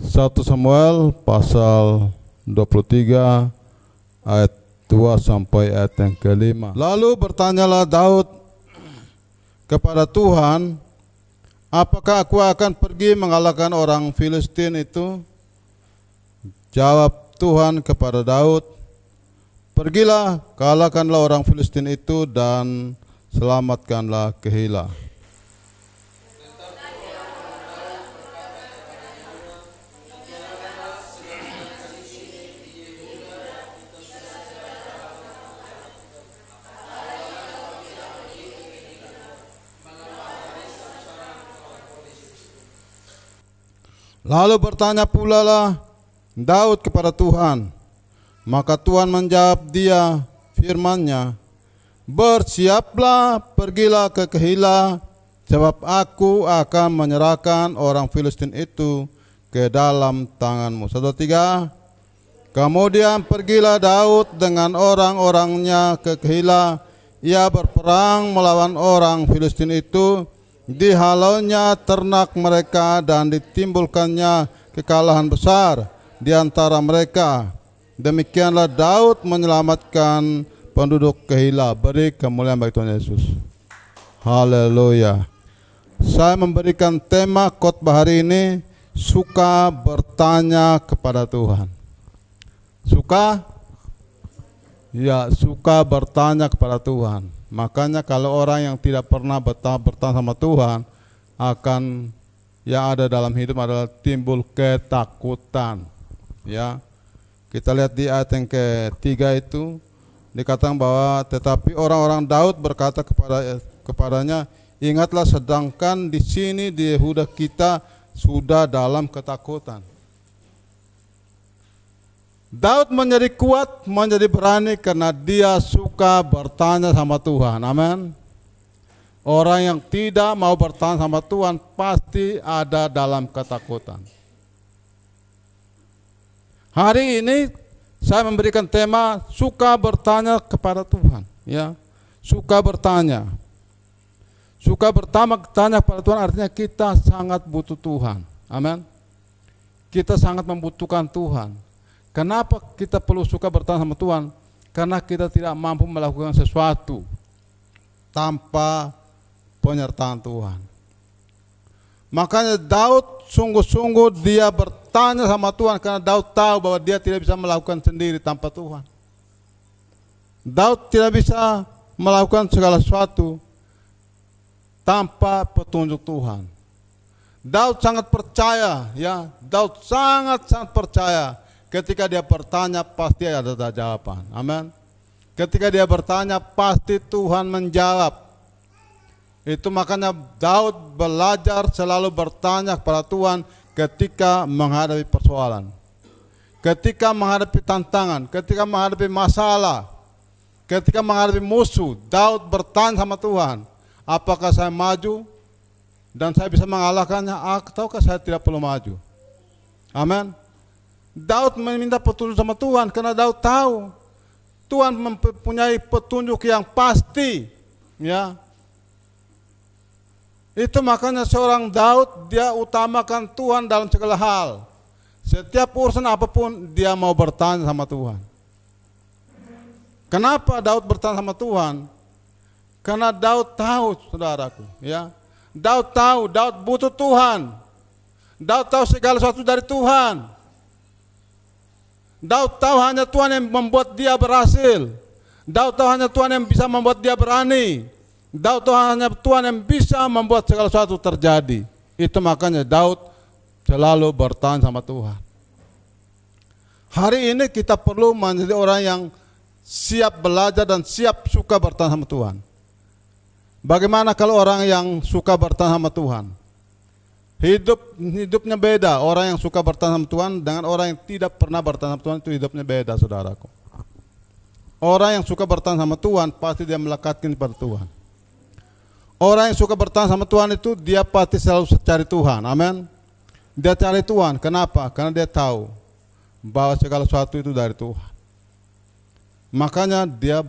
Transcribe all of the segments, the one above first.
1 Samuel pasal 23 ayat 2 sampai ayat yang ke-5. Lalu bertanyalah Daud kepada Tuhan, apakah aku akan pergi mengalahkan orang Filistin itu? Jawab Tuhan kepada Daud, pergilah, kalahkanlah orang Filistin itu dan selamatkanlah Keila. Lalu bertanya pula lah Daud kepada Tuhan. Maka Tuhan menjawab dia firman-Nya, bersiaplah, pergilah ke Keila, sebab aku akan menyerahkan orang Filistin itu ke dalam tanganmu. 1, 2, 3. Kemudian pergilah Daud dengan orang-orangnya ke Keila. Ia berperang melawan orang Filistin itu. Dihalaunya ternak mereka dan ditimbulkannya kekalahan besar di antara mereka. Demikianlah Daud menyelamatkan penduduk Keila. Beri kemuliaan bagi Tuhan Yesus. Haleluya. Saya memberikan tema khotbah hari ini, suka bertanya kepada Tuhan. Suka? Ya, suka bertanya kepada Tuhan. Makanya kalau orang yang tidak pernah bertanya sama Tuhan, akan yang ada dalam hidup adalah timbul ketakutan. Ya, kita lihat di ayat yang ketiga itu dikatakan bahwa tetapi orang-orang Daud berkata kepadanya, ingatlah, sedangkan di sini di Yehuda kita sudah dalam ketakutan. Daud menjadi kuat, menjadi berani karena dia suka bertanya sama Tuhan. Amin. Orang yang tidak mau bertanya sama Tuhan pasti ada dalam ketakutan. Hari ini saya memberikan tema suka bertanya kepada Tuhan. Ya, suka bertanya. Suka bertanya kepada Tuhan artinya kita sangat butuh Tuhan. Amin. Kita sangat membutuhkan Tuhan. Kenapa kita perlu suka bertanya sama Tuhan? Karena kita tidak mampu melakukan sesuatu tanpa penyertaan Tuhan. Makanya Daud sungguh-sungguh dia bertanya sama Tuhan karena Daud tahu bahwa dia tidak bisa melakukan sendiri tanpa Tuhan. Daud tidak bisa melakukan segala sesuatu tanpa petunjuk Tuhan. Daud sangat percaya, ya. Daud sangat percaya. Ketika dia bertanya pasti ada jawaban. Amin. Ketika dia bertanya pasti Tuhan menjawab. Itu makanya Daud belajar selalu bertanya kepada Tuhan ketika menghadapi persoalan, ketika menghadapi tantangan, ketika menghadapi masalah, ketika menghadapi musuh. Daud bertanya sama Tuhan, apakah saya maju dan saya bisa mengalahkannya, ataukah saya tidak perlu maju? Amin. Daud meminta petunjuk sama Tuhan karena Daud tahu Tuhan mempunyai petunjuk yang pasti, ya. Itu makanya seorang Daud dia utamakan Tuhan dalam segala hal. Setiap urusan apapun dia mau bertanya sama Tuhan. Kenapa Daud bertanya sama Tuhan? Karena Daud tahu, saudaraku, ya. Daud tahu, Daud butuh Tuhan. Daud tahu segala sesuatu dari Tuhan. Daud tahu hanya Tuhan yang membuat dia berhasil. Daud tahu hanya Tuhan yang bisa membuat dia berani. Daud tahu hanya Tuhan yang bisa membuat segala sesuatu terjadi. Itu makanya Daud selalu bertanya sama Tuhan. Hari ini kita perlu menjadi orang yang siap belajar dan siap suka bertanya sama Tuhan. Bagaimana kalau orang yang suka bertanya sama Tuhan? Hidupnya beda. Orang yang suka bertanya sama Tuhan dengan orang yang tidak pernah bertanya sama Tuhan itu hidupnya beda, saudaraku. Orang yang suka bertanya sama Tuhan pasti dia melekatkan kepada Tuhan. Orang yang suka bertanya sama Tuhan itu dia pasti selalu cari Tuhan. Amin. Dia cari Tuhan. Kenapa? Karena dia tahu bahwa segala sesuatu itu dari Tuhan. Makanya dia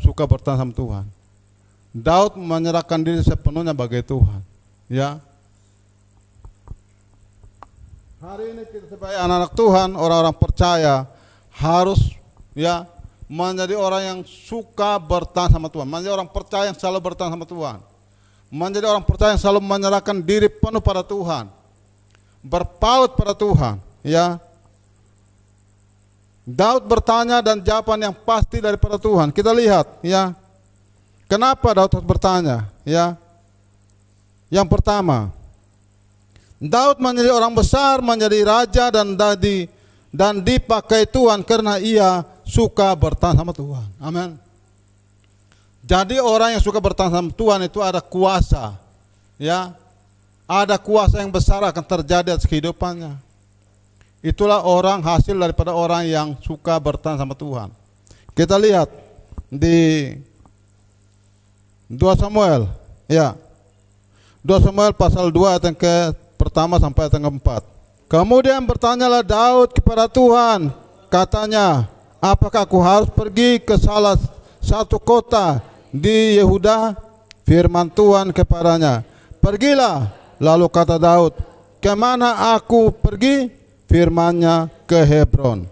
suka bertanya sama Tuhan. Daud menyerahkan diri sepenuhnya bagi Tuhan. Ya. Hari ini kita sebagai anak-anak Tuhan, orang-orang percaya harus menjadi orang yang suka bertahan sama Tuhan, menjadi orang percaya yang selalu bertahan sama Tuhan, menjadi orang percaya yang selalu menyerahkan diri penuh pada Tuhan, berpaut pada Tuhan. Daud bertanya dan jawaban yang pasti daripada Tuhan. Kita lihat, kenapa Daud harus bertanya? Yang pertama, Daud menjadi orang besar, menjadi raja dan dipakai Tuhan karena ia suka bertahan sama Tuhan. Amin. Jadi orang yang suka bertahan sama Tuhan itu ada kuasa. Ada kuasa yang besar akan terjadi atas kehidupannya. Itulah orang hasil daripada orang yang suka bertahan sama Tuhan. Kita lihat di 2 Samuel, 2 Samuel pasal 2 ayat yang pertama sampai ayat 4. Kemudian bertanyalah Daud kepada Tuhan, katanya, apakah aku harus pergi ke salah satu kota di Yehuda? Firman Tuhan kepadanya, pergilah. Lalu kata Daud, kemana aku pergi? Firman-Nya, ke Hebron.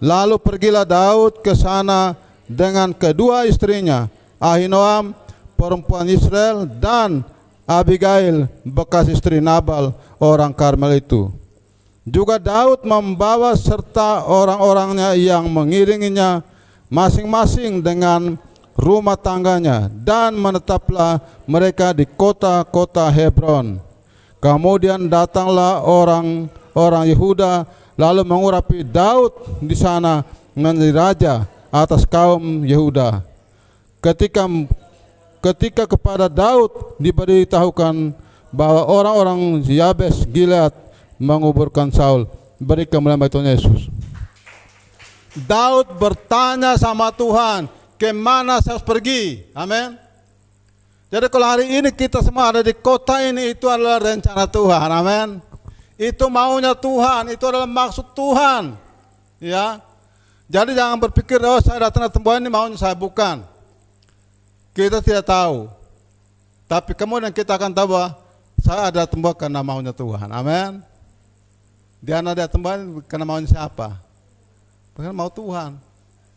Lalu pergilah Daud ke sana dengan kedua istrinya, Ahinoam perempuan Israel dan Abigail bekas istri Nabal orang Karmel itu. Juga Daud membawa serta orang-orangnya yang mengiringinya masing-masing dengan rumah tangganya, dan menetaplah mereka di kota-kota Hebron. Kemudian datanglah orang Yehuda lalu mengurapi Daud di sana menjadi raja atas kaum Yehuda. Ketika kepada Daud diberitahukan bahwa orang-orang Yabes Gilead menguburkan Saul, beri kemuliaan bagi Tuhan Yesus. Daud bertanya sama Tuhan, kemana saya harus pergi? Amin. Jadi kalau hari ini kita semua ada di kota ini, itu adalah rencana Tuhan. Amin. Itu maunya Tuhan, itu adalah maksud Tuhan. Jadi jangan berpikir, oh saya datang ke tempat ini maunya saya, bukan. Kita tidak tahu, tapi kemudian kita akan tahu bahwa saya ada tempat karena maunya Tuhan. Amin. Dia ada tempat karena maunya siapa? Bukan mau Tuhan.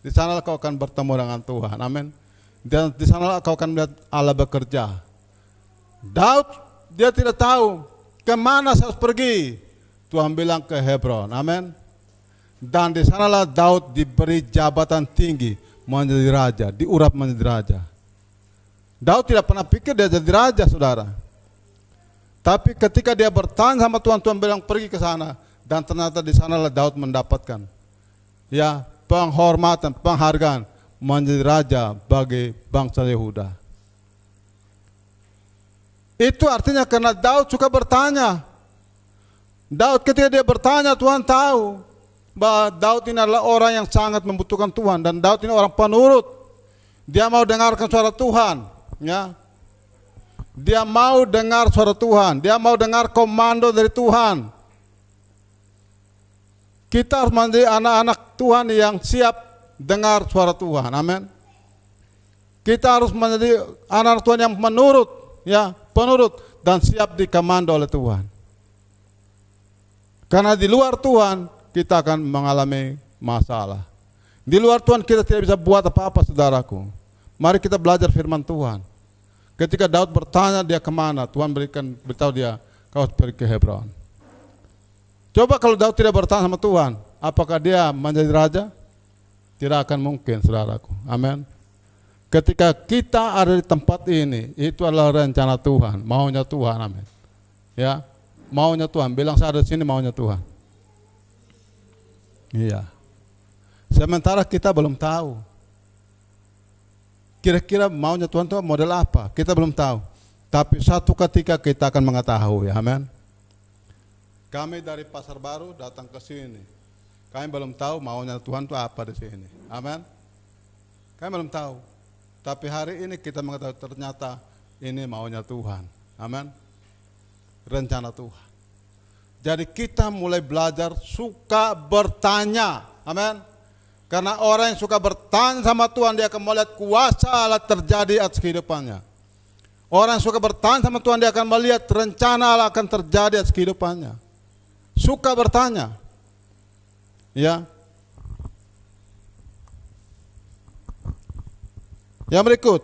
Di sanalah kau akan bertemu dengan Tuhan. Amin. Dan di sanalah kau akan melihat Allah bekerja. Daud dia tidak tahu kemana saya harus pergi. Tuhan bilang ke Hebron. Amin. Dan di sanalah Daud diberi jabatan tinggi menjadi raja, diurap menjadi raja. Daud tidak pernah pikir dia jadi raja, saudara. Tapi ketika dia bertahan sama Tuhan, Tuhan bilang pergi ke sana, dan ternyata di sanalah Daud mendapatkan penghormatan, penghargaan menjadi raja bagi bangsa Yehuda. Itu artinya karena Daud suka bertanya. Daud ketika dia bertanya, Tuhan tahu bahwa Daud ini adalah orang yang sangat membutuhkan Tuhan, dan Daud ini orang penurut. Dia mau dengarkan suara Tuhan. Dia mau dengar suara Tuhan, dia mau dengar komando dari Tuhan. Kita harus menjadi anak-anak Tuhan yang siap dengar suara Tuhan. Amin. Kita harus menjadi anak Tuhan yang menurut, penurut dan siap dikomando oleh Tuhan. Karena di luar Tuhan kita akan mengalami masalah. Di luar Tuhan kita tidak bisa buat apa-apa, saudaraku. Mari kita belajar firman Tuhan. Ketika Daud bertanya dia kemana, Tuhan beritahu dia, kau harus pergi ke Hebron. Coba kalau Daud tidak bertanya sama Tuhan, apakah dia menjadi raja? Tidak akan mungkin, saudaraku. Amin. Ketika kita ada di tempat ini, itu adalah rencana Tuhan, maunya Tuhan. Amin. Maunya Tuhan. Bilang saya ada di sini, maunya Tuhan. Iya. Sementara kita belum tahu. Kira-kira maunya Tuhan itu model apa? Kita belum tahu. Tapi satu ketika kita akan mengetahui. Amin. Kami dari Pasar Baru datang ke sini. Kami belum tahu maunya Tuhan itu apa di sini. Amin. Kami belum tahu. Tapi hari ini kita mengetahui ternyata ini maunya Tuhan. Amin. Rencana Tuhan. Jadi kita mulai belajar suka bertanya. Amin. Karena orang yang suka bertanya sama Tuhan, dia akan melihat kuasa Allah terjadi atas kehidupannya. Orang yang suka bertanya sama Tuhan, dia akan melihat rencana Allah akan terjadi atas kehidupannya. suka bertanya. Ya. Yang berikut.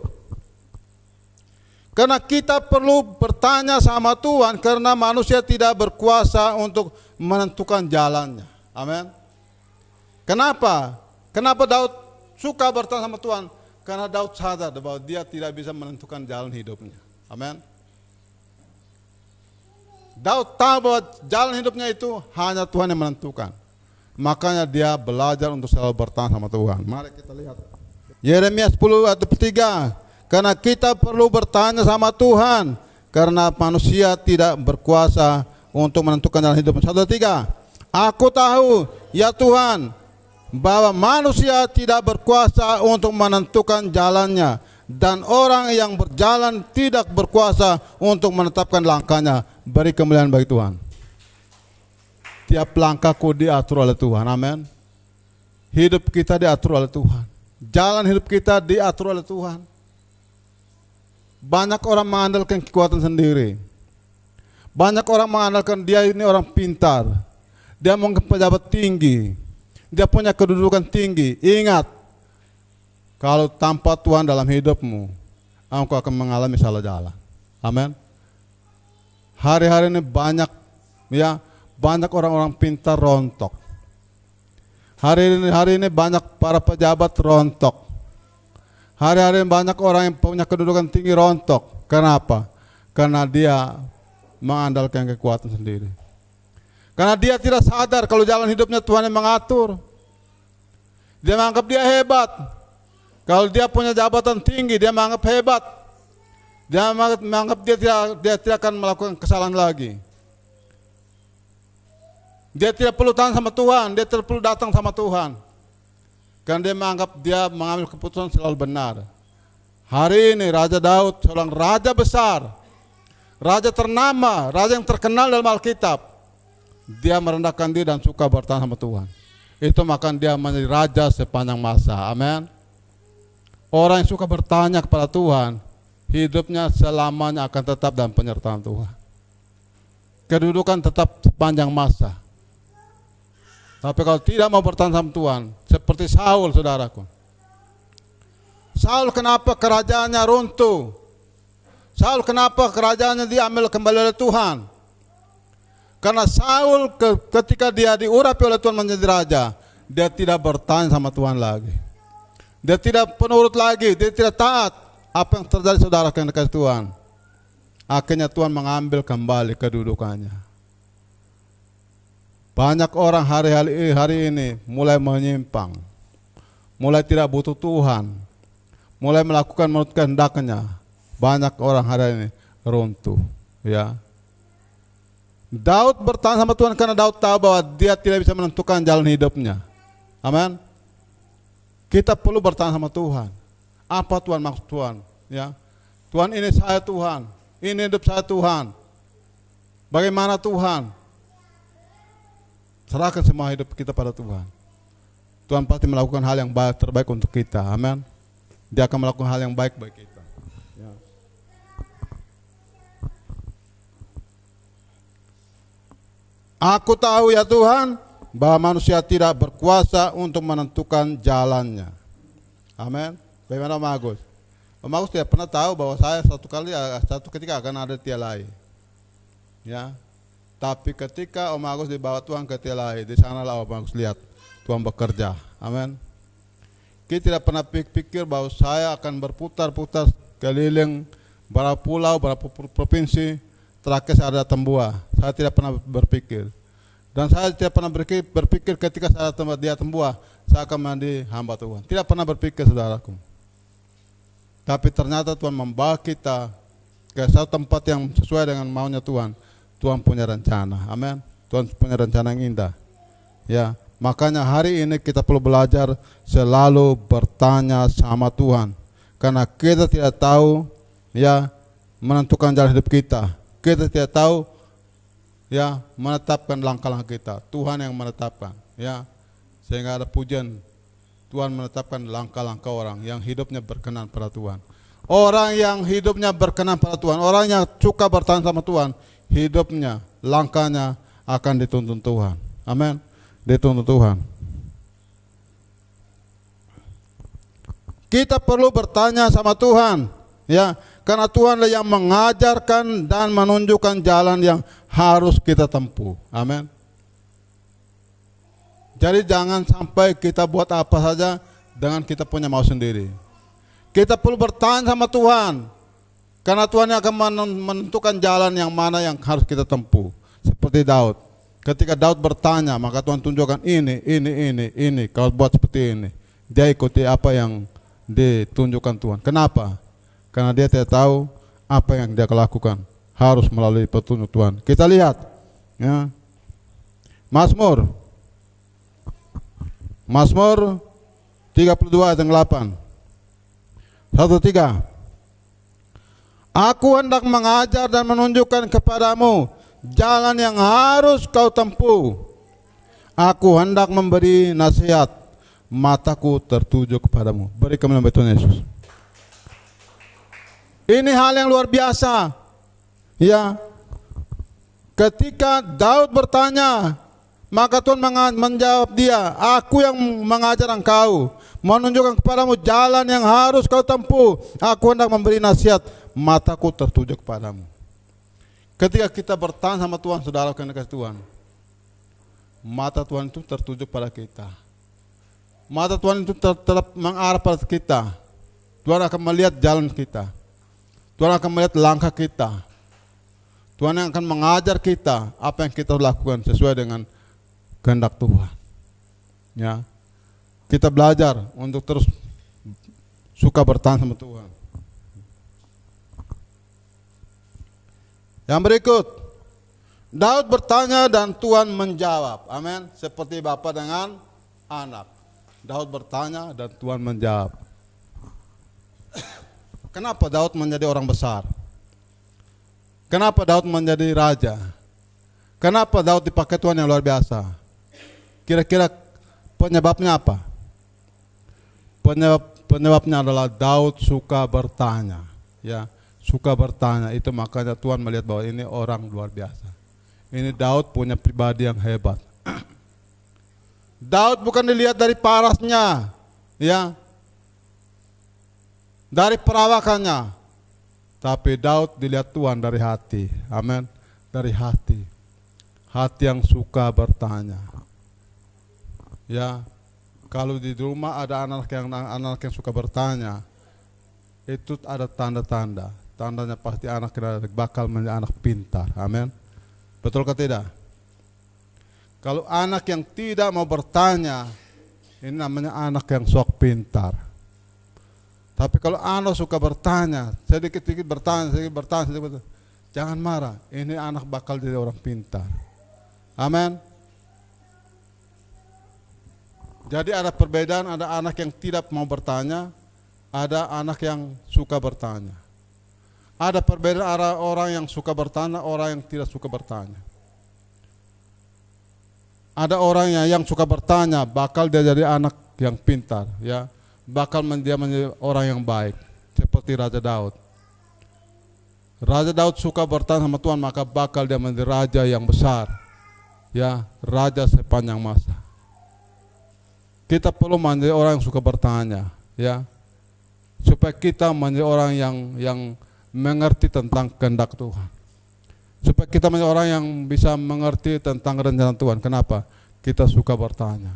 Karena kita perlu bertanya sama Tuhan karena manusia tidak berkuasa untuk menentukan jalannya. Amin. Kenapa? Kenapa Daud suka bertanya sama Tuhan? Karena Daud sadar bahwa dia tidak bisa menentukan jalan hidupnya. Amin. Daud tahu bahwa jalan hidupnya itu hanya Tuhan yang menentukan. Makanya dia belajar untuk selalu bertanya sama Tuhan. Mari kita lihat. Yeremia 10 ayat 3. Karena kita perlu bertanya sama Tuhan, karena manusia tidak berkuasa untuk menentukan jalan hidup. 1, 3. Aku tahu, ya Tuhan, bahwa manusia tidak berkuasa untuk menentukan jalannya, dan orang yang berjalan tidak berkuasa untuk menetapkan langkahnya. Beri kemuliaan bagi Tuhan. Tiap langkahku diatur oleh Tuhan. Amin. Hidup kita diatur oleh Tuhan. Jalan hidup kita diatur oleh Tuhan. Banyak orang mengandalkan kekuatan sendiri. Banyak orang mengandalkan dia ini orang pintar. Dia mau pejabat tinggi. Dia punya kedudukan tinggi. Ingat, kalau tanpa Tuhan dalam hidupmu, engkau akan mengalami salah jalan. Amin. Hari-hari ini banyak orang-orang pintar rontok. Hari ini banyak para pejabat rontok. Hari-hari banyak orang yang punya kedudukan tinggi rontok. Kenapa? Karena dia mengandalkan kekuatan sendiri. Karena dia tidak sadar kalau jalan hidupnya Tuhan yang mengatur. Dia menganggap dia hebat. Kalau dia punya jabatan tinggi, dia menganggap hebat. Dia menganggap dia tidak akan melakukan kesalahan lagi. Dia tidak perlu tanya sama Tuhan, dia tidak perlu datang sama Tuhan. Karena dia menganggap dia mengambil keputusan selalu benar. Hari ini Raja Daud, seorang raja besar, raja ternama, raja yang terkenal dalam Alkitab, dia merendahkan diri dan suka bertanya sama Tuhan. Itu maka dia menjadi raja sepanjang masa. Amin. Orang yang suka bertanya kepada Tuhan, hidupnya selamanya akan tetap dalam penyertaan Tuhan. Kedudukan tetap sepanjang masa. Tapi kalau tidak mau bertanya sama Tuhan, seperti Saul, saudaraku. Saul kenapa kerajaannya runtuh? Saul kenapa kerajaannya diambil kembali oleh Tuhan? Karena Saul ketika dia diurapi oleh Tuhan menjadi raja, dia tidak bertanya sama Tuhan lagi. Dia tidak penurut lagi, dia tidak taat. Apa yang terjadi saudara yang dekat Tuhan? Akhirnya Tuhan mengambil kembali kedudukannya. Banyak orang hari ini mulai menyimpang, mulai tidak butuh Tuhan, mulai melakukan menurut kehendaknya. Banyak orang hari ini runtuh. Ya. Daud bertanya sama Tuhan karena Daud tahu bahwa dia tidak bisa menentukan jalan hidupnya. Amin. Kita perlu bertanya sama Tuhan. Apa Tuhan maksud Tuhan? Ya. Tuhan, ini saya Tuhan, ini hidup saya Tuhan. Bagaimana Tuhan? Serahkan semua hidup kita pada Tuhan. Tuhan pasti melakukan hal yang baik, terbaik untuk kita. Amin. Dia akan melakukan hal yang baik bagi kita. Ya. Aku tahu ya Tuhan, bahwa manusia tidak berkuasa untuk menentukan jalannya. Amin. Bagaimana Om Agus? Om Agus tidak pernah tahu bahwa saya satu ketika akan ada di Tialai. Ya. Tapi ketika Om Agus dibawa Tuhan ke Tialai, di sanalah Om Agus lihat Tuhan bekerja. Amin. Kita tidak pernah pikir bahwa saya akan berputar-putar keliling berapa pulau, berapa provinsi, terakhir saya ada Tembuah. Saya tidak pernah berpikir. Dan saya tidak pernah berpikir ketika saya di Tembuah, saya akan menjadi hamba Tuhan. Tidak pernah berpikir, saudaraku. Tapi ternyata Tuhan membawa kita ke satu tempat yang sesuai dengan maunya Tuhan. Tuhan punya rencana. Amin. Tuhan punya rencana yang indah. Ya, makanya hari ini kita perlu belajar selalu bertanya sama Tuhan. Karena kita tidak tahu ya menentukan jalan hidup kita. Kita tidak tahu ya menetapkan langkah-langkah kita. Tuhan yang menetapkan, ya. Sehingga ada pujian Tuhan menetapkan langkah-langkah orang yang hidupnya berkenan pada Tuhan. Orang yang hidupnya berkenan pada Tuhan, orang yang suka bertanya sama Tuhan, hidupnya, langkahnya akan dituntun Tuhan. Amin. Dituntun Tuhan. Kita perlu bertanya sama Tuhan, ya, karena Tuhanlah yang mengajarkan dan menunjukkan jalan yang harus kita tempuh. Amin. Jadi jangan sampai kita buat apa saja dengan kita punya mau sendiri. Kita perlu bertanya sama Tuhan, karena Tuhan yang akan menentukan jalan yang mana yang harus kita tempuh. Seperti Daud. Ketika Daud bertanya, maka Tuhan tunjukkan ini. Kau buat seperti ini. Dia ikuti apa yang ditunjukkan Tuhan. Kenapa? Karena dia tidak tahu apa yang dia lakukan. Harus melalui petunjuk Tuhan. Kita lihat, ya. Mazmur 32 ayat 8. 1-3. Aku hendak mengajar dan menunjukkan kepadamu jalan yang harus kau tempuh. Aku hendak memberi nasihat, mataku tertuju kepadamu. Beri kemuliaan Tuhan Yesus. Ini hal yang luar biasa. Ya. Ketika Daud bertanya, maka Tuhan menjawab dia, aku yang mengajar engkau, menunjukkan kepadamu jalan yang harus kau tempuh. Aku hendak memberi nasihat, mataku tertuju kepadamu. Ketika kita bertanya sama Tuhan, saudara kena kasih Tuhan, mata Tuhan itu tertuju pada kita. Mata Tuhan itu tetap mengarah pada kita. Tuhan akan melihat jalan kita. Tuhan akan melihat langkah kita. Tuhan yang akan mengajar kita apa yang kita lakukan sesuai dengan kehendak Tuhan. Ya, kita belajar untuk terus suka bertahan sama Tuhan. Yang berikut, Daud bertanya dan Tuhan menjawab. Amin. Seperti bapa dengan anak. Daud bertanya dan Tuhan menjawab. Kenapa Daud menjadi orang besar? Kenapa Daud menjadi raja? Kenapa Daud dipakai Tuhan yang luar biasa? Kira-kira penyebabnya apa? Penyebabnya adalah Daud suka bertanya. Ya, suka bertanya. Itu makanya Tuhan melihat bahwa ini orang luar biasa. Ini Daud punya pribadi yang hebat. Daud bukan dilihat dari parasnya, ya, dari perawakannya, tapi Daud dilihat Tuhan dari hati. Amin. Dari hati. Hati yang suka bertanya. Ya, kalau di rumah ada anak yang suka bertanya, itu ada tanda-tanda. Tandanya pasti anak bakal menjadi anak pintar. Amin. Betul atau tidak? Kalau anak yang tidak mau bertanya, ini namanya anak yang sok pintar. Tapi kalau anak suka bertanya, sedikit-sedikit bertanya, jangan marah. Ini anak bakal jadi orang pintar. Amin. Jadi ada perbedaan, ada anak yang tidak mau bertanya, ada anak yang suka bertanya. Ada perbedaan ada orang yang suka bertanya, orang yang tidak suka bertanya. Ada orang yang suka bertanya, bakal dia jadi anak yang pintar, ya. Bakal dia menjadi orang yang baik, seperti Raja Daud. Raja Daud suka bertanya sama Tuhan, maka bakal dia menjadi raja yang besar, ya, raja sepanjang masa. Kita perlu menjadi orang yang suka bertanya, ya, supaya kita menjadi orang yang mengerti tentang kehendak Tuhan. Supaya kita menjadi orang yang bisa mengerti tentang rencana Tuhan. Kenapa? Kita suka bertanya.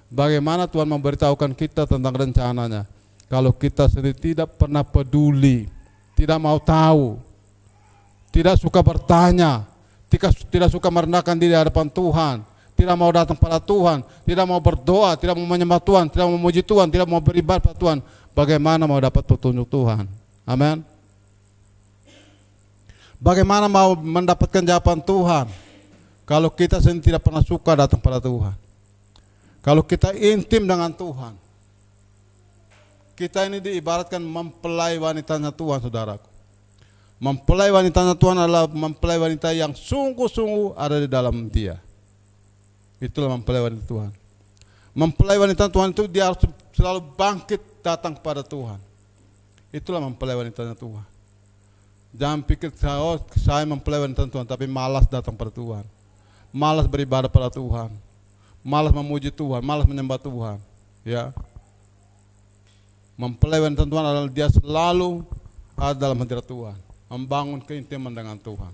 Bagaimana Tuhan memberitahukan kita tentang rencananya? Kalau kita sendiri tidak pernah peduli, tidak mau tahu, tidak suka bertanya, tidak suka merendahkan diri di hadapan Tuhan, tidak mau datang pada Tuhan, tidak mau berdoa, tidak mau menyembah Tuhan, tidak mau memuji Tuhan, tidak mau beribadah pada Tuhan, bagaimana mau dapat petunjuk Tuhan? Amin. Bagaimana mau mendapatkan jawaban Tuhan kalau kita sendiri tidak pernah suka datang pada Tuhan? Kalau kita intim dengan Tuhan, kita ini diibaratkan mempelai wanitanya Tuhan, saudaraku. Mempelai wanitanya Tuhan adalah mempelai wanita yang sungguh-sungguh ada di dalam dia. Itulah mempelai wanita Tuhan. Mempelai wanita Tuhan itu dia harus selalu bangkit datang pada Tuhan. Itulah mempelai wanitanya Tuhan. Jangan pikir saya mempelai wanita Tuhan tapi malas datang pada Tuhan. malas beribadah pada Tuhan, malas memuji Tuhan, malas menyembah Tuhan, ya. Mempelai wanita Tuhan adalah dia selalu ada dalam hadirat Tuhan, membangun keintiman dengan Tuhan.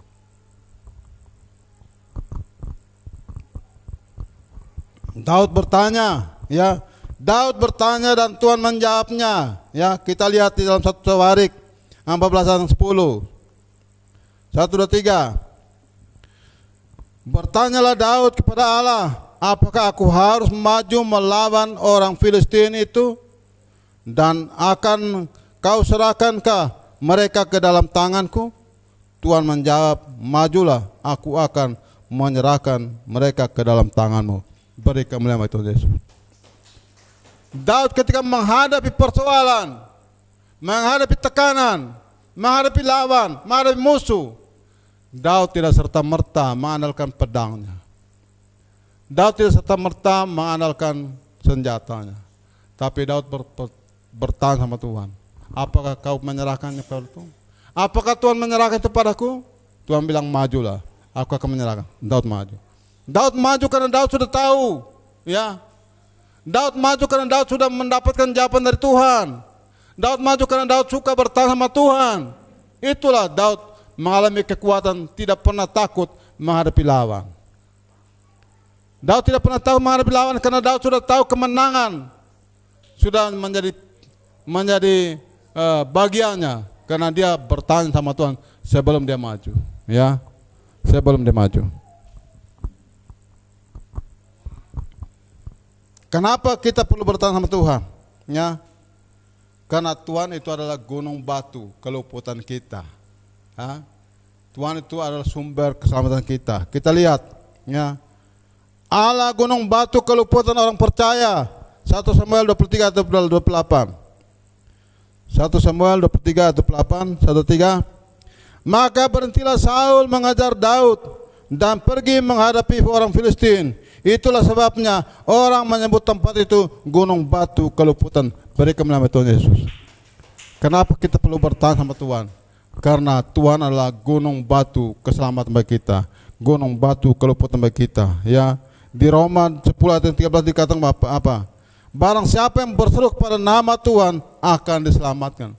Daud bertanya, ya. Daud bertanya dan Tuhan menjawabnya, ya. Kita lihat di dalam 1 Tawarik 14 ayat 10. 1, 2, 3. Bertanyalah Daud kepada Allah, apakah aku harus maju melawan orang Filistin itu? Dan akan kau serahkankah mereka ke dalam tanganku? Tuhan menjawab, majulah, aku akan menyerahkan mereka ke dalam tanganmu. Beri kemuliaan Tuhan Yesus. Daud ketika menghadapi persoalan, menghadapi tekanan, menghadapi lawan, menghadapi musuh, Daud tidak serta-merta mengandalkan pedangnya. Daud tidak serta-merta mengandalkan senjatanya. Tapi Daud bertanya sama Tuhan, apakah kau menyerahkannya kepada Tuhan? Apakah Tuhan menyerahkan itu padaku? Tuhan bilang, majulah, aku akan menyerahkan. Daud maju. Daud maju karena Daud sudah tahu, ya. Daud maju karena Daud sudah mendapatkan jawaban dari Tuhan. Daud maju karena Daud suka bertahan sama Tuhan. Itulah Daud mengalami kekuatan, tidak pernah takut menghadapi lawan. Daud tidak pernah tahu menghadapi lawan karena Daud sudah tahu kemenangan sudah menjadi bagiannya, karena dia bertahan sama Tuhan sebelum dia maju, ya. Sebelum dia maju. Kenapa kita perlu bertahan sama Tuhan? Ya, karena Tuhan itu adalah gunung batu keluputan kita. Ha? Tuhan itu adalah sumber keselamatan kita. Kita lihat, ya. Allah gunung batu keluputan orang percaya. 1 Samuel 23 atau 28. 1 Samuel 23 atau 28, 1-3. Maka berhentilah Saul mengajar Daud dan pergi menghadapi orang Filistin. Itulah sebabnya orang menyebut tempat itu gunung batu keluputan. Beri kemuliaan Tuhan Yesus. Kenapa kita perlu bertahan sama Tuhan? Karena Tuhan adalah gunung batu keselamatan bagi kita, gunung batu keluputan bagi kita, ya. Di Roma 10 ayat 13 dikatakan apa? Barang siapa yang berseru kepada nama Tuhan akan diselamatkan.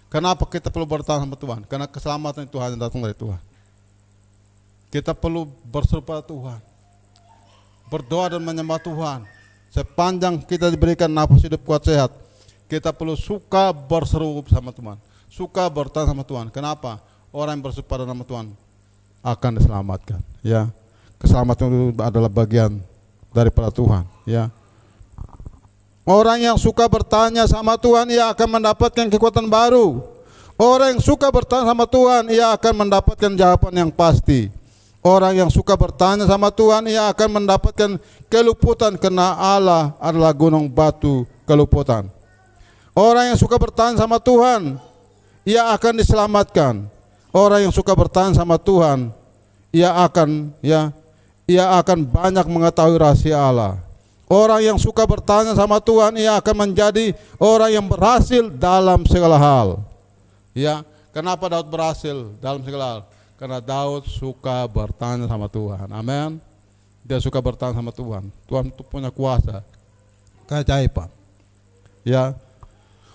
Kenapa kita perlu bertahan sama Tuhan? Karena keselamatan itu hanya datang dari Tuhan. Kita perlu berseru pada Tuhan, berdoa dan menyembah Tuhan. Sepanjang kita diberikan nafas hidup kuat sehat, kita perlu suka berseru sama Tuhan, suka bertahan sama Tuhan. Kenapa? Orang yang berseru pada nama Tuhan akan diselamatkan, ya. Keselamatan itu adalah bagian daripada Tuhan, ya. Orang yang suka bertanya sama Tuhan, ia akan mendapatkan kekuatan baru. Orang yang suka bertanya sama Tuhan, ia akan mendapatkan jawaban yang pasti. Orang yang suka bertanya sama Tuhan, ia akan mendapatkan keluputan, karena Allah adalah gunung batu keluputan. Orang yang suka bertanya sama Tuhan, ia akan diselamatkan. Orang yang suka bertanya sama Tuhan, ia akan banyak mengetahui rahasia Allah. Orang yang suka bertanya sama Tuhan, ia akan menjadi orang yang berhasil dalam segala hal. Ya, kenapa Daud berhasil dalam segala hal? Karena Daud suka bertanya sama Tuhan. Amin. Dia suka bertanya sama Tuhan. Tuhan itu punya kuasa, keajaiban. Ya.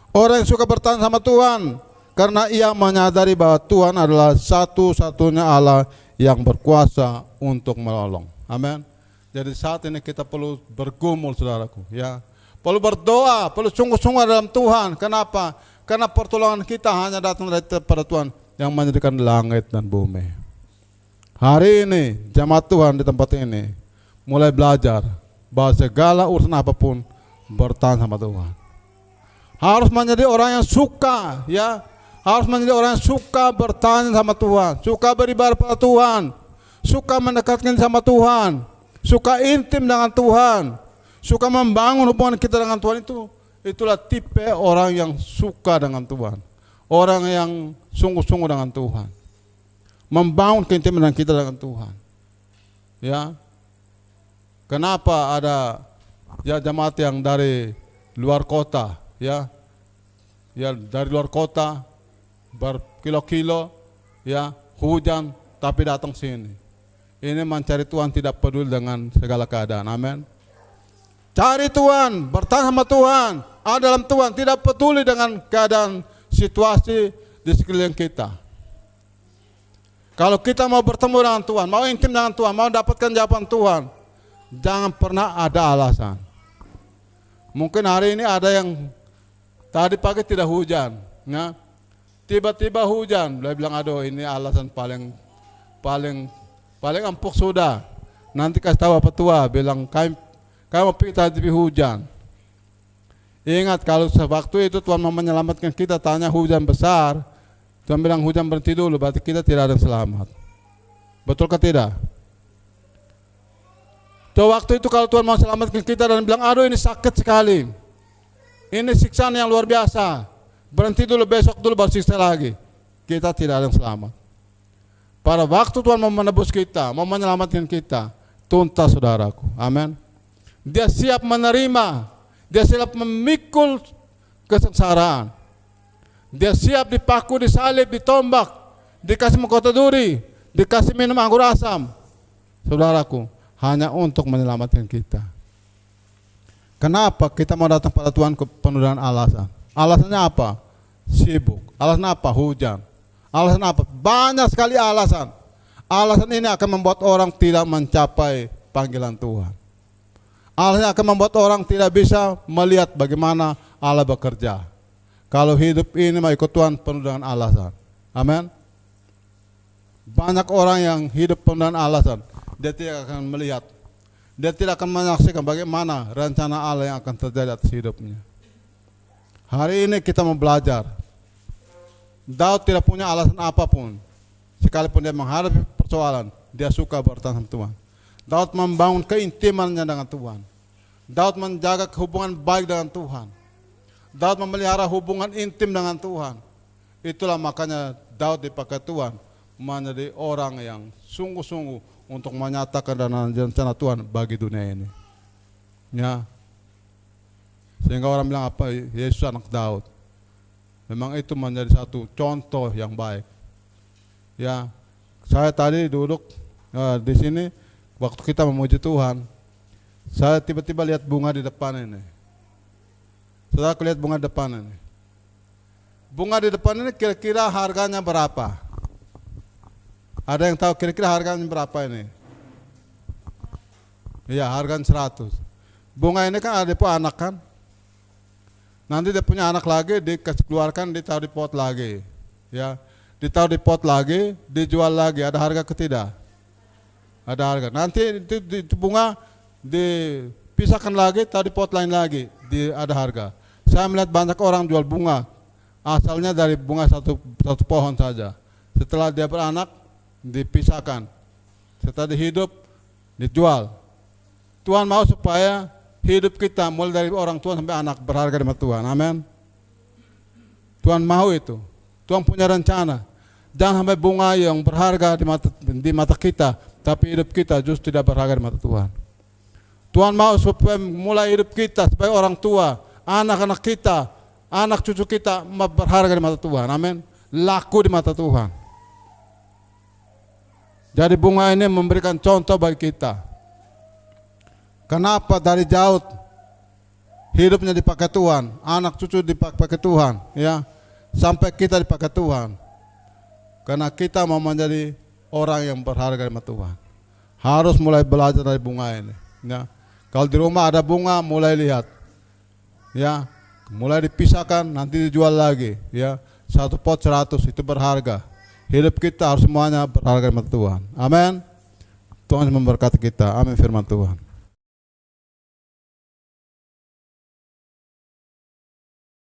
Orang yang suka bertanya sama Tuhan karena ia menyadari bahwa Tuhan adalah satu-satunya Allah yang berkuasa untuk menolong. Amin. Jadi saat ini kita perlu bergumul, saudaraku, ya. Perlu berdoa, perlu sungguh-sungguh dalam Tuhan. Kenapa? Karena pertolongan kita hanya datang daripada Tuhan yang menjadikan langit dan bumi. Hari ini jemaat Tuhan di tempat ini mulai belajar bahwa segala urusan apapun bertahan sama Tuhan. Harus menjadi orang yang suka, ya. Harus menjadi orang yang suka bertanya sama Tuhan, suka beribadah pada Tuhan, suka mendekatkan sama Tuhan, suka intim dengan Tuhan, suka membangun hubungan kita dengan Tuhan. Itulah tipe orang yang suka dengan Tuhan, orang yang sungguh-sungguh dengan Tuhan, membangun keintiman kita dengan Tuhan. Ya, kenapa ada jemaat yang dari luar kota, ya dari luar kota berkilo-kilo, ya, hujan tapi datang sini. ini mencari Tuhan, tidak peduli dengan segala keadaan. Amin. Cari Tuhan, bertahan sama Tuhan, ada dalam Tuhan, tidak peduli dengan keadaan situasi di sekeliling kita. Kalau kita mau bertemu dengan Tuhan, mau intim dengan Tuhan, mau dapatkan jawaban Tuhan, jangan pernah ada alasan. Mungkin hari ini ada yang tadi pagi tidak hujan, ya. Tiba-tiba hujan, dia bilang aduh ini alasan paling empuk sudah. Nanti kasih tahu apa tua, bilang kamu pergi tadi hujan. Ingat kalau sewaktu itu Tuhan mau menyelamatkan kita, tanya hujan besar, Tuhan bilang hujan berhenti dulu, berarti kita tidak ada yang selamat. Betul ke tidak? So, waktu itu kalau Tuhan mau selamatkan kita dan bilang aduh ini sakit sekali, ini siksaan yang luar biasa, berhenti dulu, besok dulu baru siksa lagi, kita tidak ada yang selamat. Pada waktu Tuhan mau menebus kita, mau menyelamatkan kita, tuntas saudaraku. Amin. Dia siap menerima, dia siap memikul kesengsaraan, dia siap dipaku, disalib, ditombak, dikasih mahkota duri, dikasih minum anggur asam, saudaraku, hanya untuk menyelamatkan kita. Kenapa kita mau datang pada Tuhan penuh dengan alasan? Alasannya apa? Sibuk. Alasan apa? Hujan. Alasan apa? Banyak sekali alasan. Alasan ini akan membuat orang tidak mencapai panggilan Tuhan. Alasan akan membuat orang tidak bisa melihat bagaimana Allah bekerja. Kalau hidup ini mau ikut Tuhan penuh dengan alasan. Amin. Banyak orang yang hidup penuh dengan alasan, dia tidak akan melihat, dia tidak akan menyaksikan bagaimana rencana Allah yang akan terjadi atas hidupnya. Hari ini kita mau belajar. Daud tidak punya alasan apapun. Sekalipun dia menghadapi persoalan, dia suka bertahan sama Tuhan. Daud membangun keintimannya dengan Tuhan. Daud menjaga hubungan baik dengan Tuhan. Daud memelihara hubungan intim dengan Tuhan. Itulah makanya Daud dipakai Tuhan menjadi orang yang sungguh-sungguh untuk menyatakan rencana Tuhan bagi dunia ini. Ya. Sehingga orang bilang apa? Yesus anak Daud. Memang itu menjadi satu contoh yang baik. Ya, saya tadi duduk di sini waktu kita memuji Tuhan, saya tiba-tiba lihat bunga di depan ini. Saudara lihat bunga di depan ini. Bunga di depan ini kira-kira harganya berapa? Ada yang tahu kira-kira harganya berapa ini? Iya, harganya 100. Bunga ini kan ada anak kan? Nanti dia punya anak lagi, dikeluarkan, ditaruh di pot lagi. Ya, ditaruh di pot lagi, dijual lagi. Ada harga ketidak? Ada harga. Nanti itu bunga dipisahkan lagi, taruh di pot lain lagi, ada harga. Saya melihat banyak orang jual bunga, asalnya dari bunga satu pohon saja. Setelah dia beranak, dipisahkan. Setelah dihidup, dijual. Tuhan mau supaya hidup kita mulai dari orang tua sampai anak berharga di mata Tuhan. Amin. Tuhan mau itu. Tuhan punya rencana. Jangan sampai bunga yang berharga di mata kita, tapi hidup kita justru tidak berharga di mata Tuhan. Tuhan mau supaya mulai hidup kita sebagai orang tua, anak-anak kita, anak cucu kita berharga di mata Tuhan. Amin. Laku di mata Tuhan. Jadi bunga ini memberikan contoh bagi kita. Kenapa dari Daud hidupnya dipakai Tuhan, anak cucu dipakai Tuhan, ya, sampai kita dipakai Tuhan. Karena kita mau menjadi orang yang berharga di mata Tuhan. Harus mulai belajar dari bunga ini. Ya. Kalau di rumah ada bunga, mulai lihat, ya, mulai dipisahkan, nanti dijual lagi, ya, satu pot 100 itu berharga. Hidup kita harus semuanya berharga di mata Tuhan. Amin. Tuhan memberkati kita. Amin firman Tuhan.